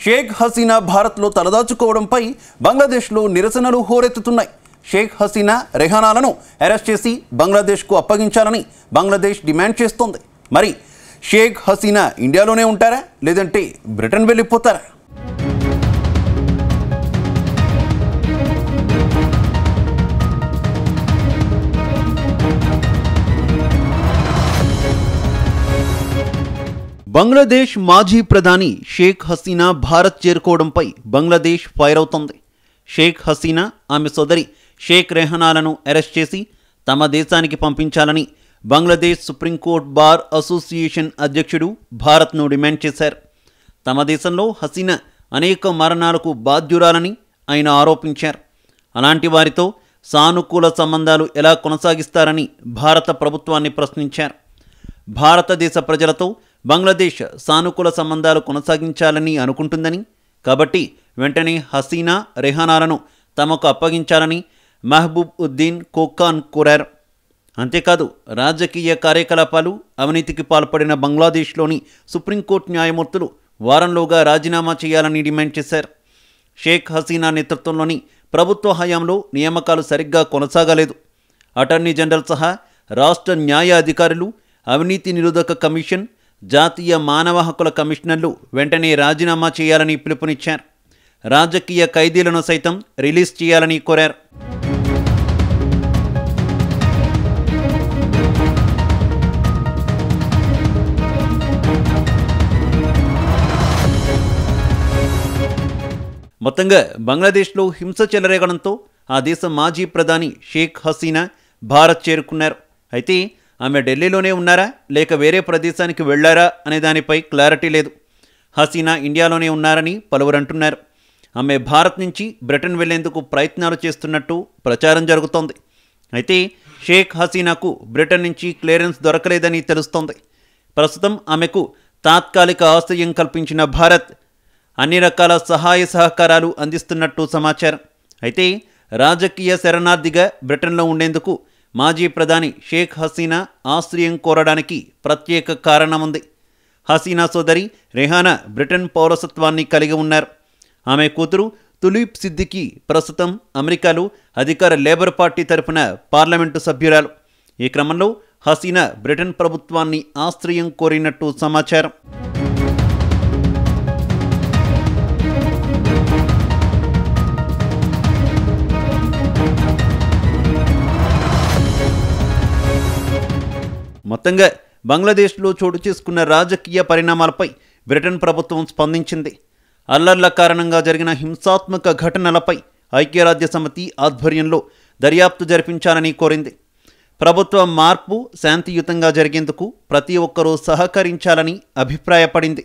షేక్ హసీనా భారత్లో తలదాచుకోవడంపై బంగ్లాదేశ్లో నిరసనలు హోరెత్తుతున్నాయి. షేక్ హసీనా రెహానాలను అరెస్ట్ చేసి బంగ్లాదేశ్కు అప్పగించాలని బంగ్లాదేశ్ డిమాండ్ చేస్తోంది. మరి షేక్ హసీనా ఇండియాలోనే ఉంటారా లేదంటే బ్రిటన్ వెళ్ళిపోతారా? బంగ్లాదేశ్ మాజీ ప్రధాని షేక్ హసీనా భారత్ చేరుకోవడంపై బంగ్లాదేశ్ ఫైర్ అవుతోంది. షేక్ హసీనా ఆమె సోదరి షేక్ రెహానాలను అరెస్ట్ చేసి తమ దేశానికి పంపించాలని బంగ్లాదేశ్ సుప్రీంకోర్టు బార్ అసోసియేషన్ అధ్యక్షుడు భారత్ను డిమాండ్ చేశారు. తమ దేశంలో హసీనా అనేక మరణాలకు బాధ్యురాలని ఆయన ఆరోపించారు. అలాంటి వారితో సానుకూల సంబంధాలు ఎలా కొనసాగిస్తారని భారత ప్రభుత్వాన్ని ప్రశ్నించారు. భారతదేశ ప్రజలతో బంగ్లాదేశ్ సానుకూల సంబంధాలు కొనసాగించాలని అనుకుంటుందని, కాబట్టి వెంటనే హసీనా రెహానాలను తమకు అప్పగించాలని మహబూబ్ ఉద్దీన్ ఖోఖాన్ కోరారు. అంతేకాదు రాజకీయ కార్యకలాపాలు అవినీతికి పాల్పడిన బంగ్లాదేశ్లోని సుప్రీంకోర్టు న్యాయమూర్తులు వారంలోగా రాజీనామా చేయాలని డిమాండ్ చేశారు. షేక్ హసీనా నేతృత్వంలోని ప్రభుత్వ హయాంలో నియామకాలు సరిగ్గా కొనసాగలేదు. అటార్నీ జనరల్ సహా రాష్ట్ర న్యాయ అధికారులు, అవినీతి నిరోధక కమిషన్, జాతీయ మానవ హక్కుల కమిషనర్లు వెంటనే రాజీనామా చేయాలని పిలుపునిచ్చారు. రాజకీయ ఖైదీలను సైతం రిలీజ్ చేయాలని కోరారు. మొత్తంగా బంగ్లాదేశ్లో హింస చెలరేగడంతో ఆ దేశ మాజీ ప్రధాని షేక్ హసీనా భారత్ చేరుకున్నారు. అయితే ఆమె ఢిల్లీలోనే ఉన్నారా లేక వేరే ప్రదేశానికి వెళ్లారా అనే దానిపై క్లారిటీ లేదు. హసీనా ఇండియాలోనే ఉన్నారని పలువురు అంటున్నారు. ఆమె భారత్ నుంచి బ్రిటన్ వెళ్లేందుకు ప్రయత్నాలు చేస్తున్నట్టు ప్రచారం జరుగుతోంది. అయితే షేక్ హసీనాకు బ్రిటన్ నుంచి క్లియరెన్స్ దొరకలేదని తెలుస్తోంది. ప్రస్తుతం ఆమెకు తాత్కాలిక ఆశ్రయం కల్పించిన భారత్ అన్ని రకాల సహాయ సహకారాలు అందిస్తున్నట్టు సమాచారం. అయితే రాజకీయ శరణార్థిగా బ్రిటన్లో ఉండేందుకు మాజీ ప్రధాని షేక్ హసీనా ఆశ్రయం కోరడానికి ప్రత్యేక కారణం ఉంది. హసీనా సోదరి రెహానా బ్రిటన్ పౌరసత్వాన్ని కలిగి ఉన్నారు. ఆమె కూతురు తులీప్ సిద్దికీ ప్రస్తుతం అమెరికాలో అధికార లేబర్ పార్టీ తరఫున పార్లమెంటు సభ్యురాలు. ఈ క్రమంలో హసీనా బ్రిటన్ ప్రభుత్వాన్ని ఆశ్రయం కోరినట్టు సమాచారం. మొత్తంగా బంగ్లాదేశ్లో చోటు చేసుకున్న రాజకీయ పరిణామాలపై బ్రిటన్ ప్రభుత్వం స్పందించింది. అల్లర్ల కారణంగా జరిగిన హింసాత్మక ఘటనలపై ఐక్యరాజ్యసమితి ఆధ్వర్యంలో దర్యాప్తు జరిపించాలని కోరింది. ప్రభుత్వ మార్పు శాంతియుతంగా జరిగేందుకు ప్రతి ఒక్కరూ సహకరించాలని అభిప్రాయపడింది.